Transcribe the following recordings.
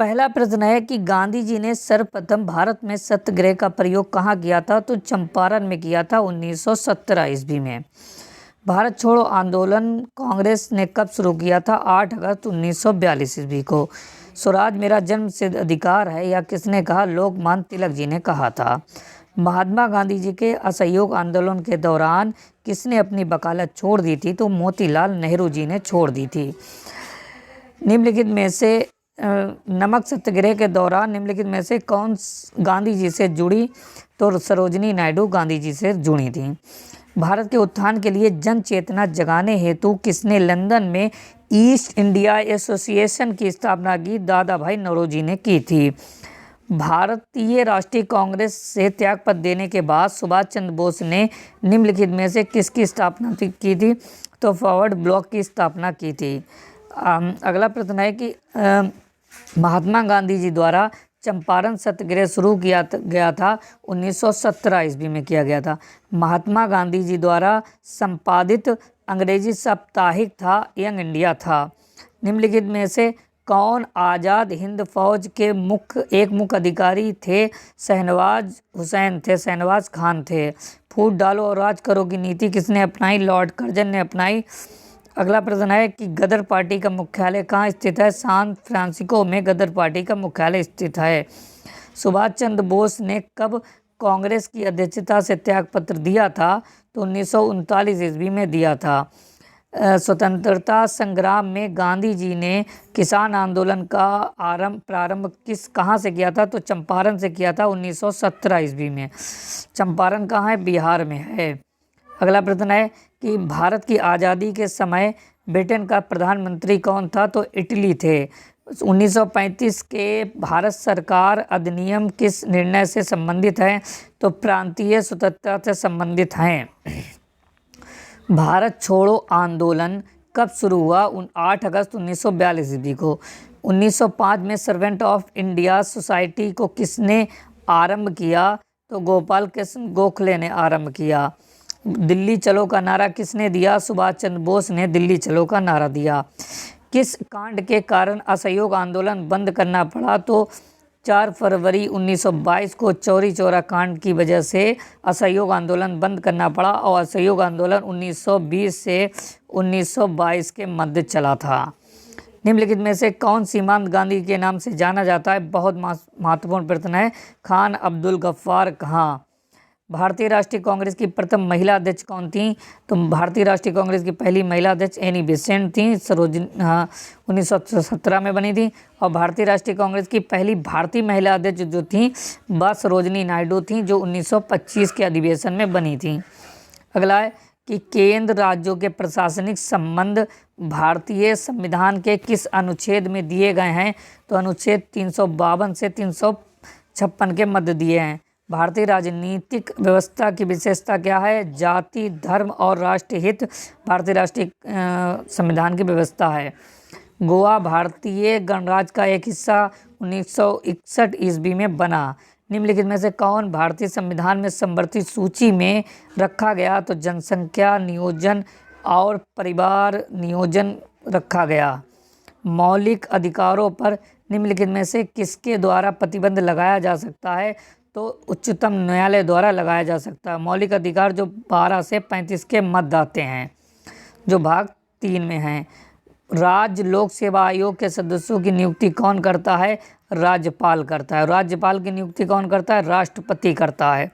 पहला प्रश्न है कि गांधी जी ने सर्वप्रथम भारत में सत्याग्रह का प्रयोग कहाँ किया था? तो चंपारण में किया था 1917 ईस्वी में। भारत छोड़ो आंदोलन कांग्रेस ने कब शुरू किया था? 8 अगस्त 1942 ईस्वी को। स्वराज मेरा जन्म सिद्ध अधिकार है या किसने कहा? लोकमान्य तिलक जी ने कहा था। महात्मा गांधी जी के असहयोग आंदोलन के दौरान किसने अपनी वकालत छोड़ दी थी? तो मोतीलाल नेहरू जी ने छोड़ दी थी। निम्नलिखित में से नमक सत्याग्रह के दौरान निम्नलिखित में से कौन गांधी जी से जुड़ी? तो सरोजिनी नायडू गांधी जी से जुड़ी थी। भारत के उत्थान के लिए जन चेतना जगाने हेतु किसने लंदन में ईस्ट इंडिया एसोसिएशन की स्थापना की? दादा भाई नौरोजी ने की थी। भारतीय राष्ट्रीय कांग्रेस से त्यागपत्र देने के बाद सुभाष चंद्र बोस ने निम्नलिखित में से किसकी स्थापना की थी? तो फॉरवर्ड ब्लॉक की स्थापना की थी। अगला प्रश्न है कि महात्मा गांधी जी द्वारा चंपारण सत्याग्रह शुरू किया गया था 1917 ईस्वी में किया गया था। महात्मा गांधी जी द्वारा संपादित अंग्रेजी साप्ताहिक था यंग इंडिया था। निम्नलिखित में से कौन आज़ाद हिंद फौज के एक मुख्य अधिकारी थे? शहनवाज हुसैन थे, शहनवाज खान थे। फूट डालो और राज करो की नीति किसने अपनाई? लॉर्ड कर्जन ने अपनाई। अगला प्रश्न है कि गदर पार्टी का मुख्यालय कहाँ स्थित है? सैन फ्रांसिस्को में गदर पार्टी का मुख्यालय स्थित है। सुभाष चंद्र बोस ने कब कांग्रेस की अध्यक्षता से त्यागपत्र दिया था? तो 1939 ईस्वी में दिया था। स्वतंत्रता संग्राम में गांधी जी ने किसान आंदोलन का प्रारंभ कहाँ से किया था? तो चंपारण से किया था 1917 ईस्वी में। चंपारण कहाँ है? बिहार में है। अगला प्रश्न है कि भारत की आज़ादी के समय ब्रिटेन का प्रधानमंत्री कौन था? तो इटली थे। 1935 के भारत सरकार अधिनियम किस निर्णय से संबंधित है? तो प्रांतीय स्वतंत्रता से संबंधित हैं। भारत छोड़ो आंदोलन कब शुरू हुआ? 8 अगस्त 1942 ईस्वी को। 1905 में सर्वेंट ऑफ इंडिया सोसाइटी को किसने आरंभ किया? तो गोपाल कृष्ण गोखले ने आरंभ किया। दिल्ली चलो का नारा किसने दिया? सुभाष चंद्र बोस ने दिल्ली चलो का नारा दिया। किस कांड के कारण असहयोग आंदोलन बंद करना पड़ा? तो 4 फरवरी 1922 को चौरी चौरा कांड की वजह से असहयोग आंदोलन बंद करना पड़ा और असहयोग आंदोलन 1920 से 1922 के मध्य चला था। निम्नलिखित में से कौन सीमांत गांधी के नाम से जाना जाता है? बहुत महत्वपूर्ण प्रश्न है। खान अब्दुल गफ्फार कहाँ? भारतीय राष्ट्रीय कांग्रेस की प्रथम महिला अध्यक्ष कौन थी? तो भारतीय राष्ट्रीय कांग्रेस की पहली महिला अध्यक्ष एनी बेसेंट थी। 1917 में बनी थी। और भारतीय राष्ट्रीय कांग्रेस की पहली भारतीय महिला अध्यक्ष जो थी वह सरोजिनी नायडू थी, जो 1925 के अधिवेशन में बनी थी। अगला है कि केंद्र राज्यों के प्रशासनिक संबंध भारतीय संविधान के किस अनुच्छेद में दिए गए हैं? तो अनुच्छेद 352 से 356 के मध्य दिए हैं। भारतीय राजनीतिक व्यवस्था की विशेषता क्या है? जाति, धर्म और राष्ट्रहित भारतीय राष्ट्रीय संविधान की व्यवस्था है। गोवा भारतीय गणराज्य का एक हिस्सा 1961 ईस्वी में बना। निम्नलिखित में से कौन भारतीय संविधान में संवर्धित सूची में रखा गया? तो जनसंख्या नियोजन और परिवार नियोजन रखा गया। मौलिक अधिकारों पर निम्नलिखित में से किसके द्वारा प्रतिबंध लगाया जा सकता है? तो उच्चतम न्यायालय द्वारा लगाया जा सकता है। मौलिक अधिकार जो 12 से 35 के मध्य आते हैं, जो भाग 3 में हैं। राज्य लोक सेवा आयोग के सदस्यों की नियुक्ति कौन करता है? राज्यपाल करता है। राज्यपाल की नियुक्ति कौन करता है? राष्ट्रपति करता है।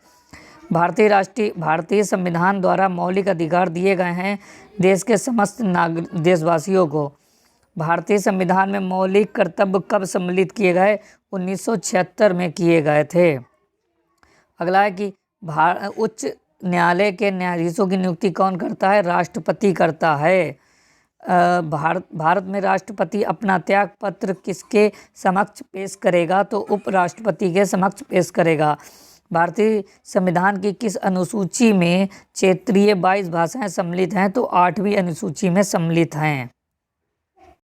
भारतीय संविधान द्वारा मौलिक अधिकार दिए गए हैं देश के समस्त देशवासियों को। भारतीय संविधान में मौलिक कर्तव्य कब सम्मिलित किए गए? 1976 में किए गए थे। अगला है कि उच्च न्यायालय के न्यायाधीशों की नियुक्ति कौन करता है? राष्ट्रपति करता है। भारत में राष्ट्रपति अपना त्याग पत्र किसके समक्ष पेश करेगा? तो उपराष्ट्रपति के समक्ष पेश करेगा। भारतीय संविधान की किस अनुसूची में क्षेत्रीय 22 भाषाएं सम्मिलित हैं? तो 8वीं अनुसूची में सम्मिलित हैं।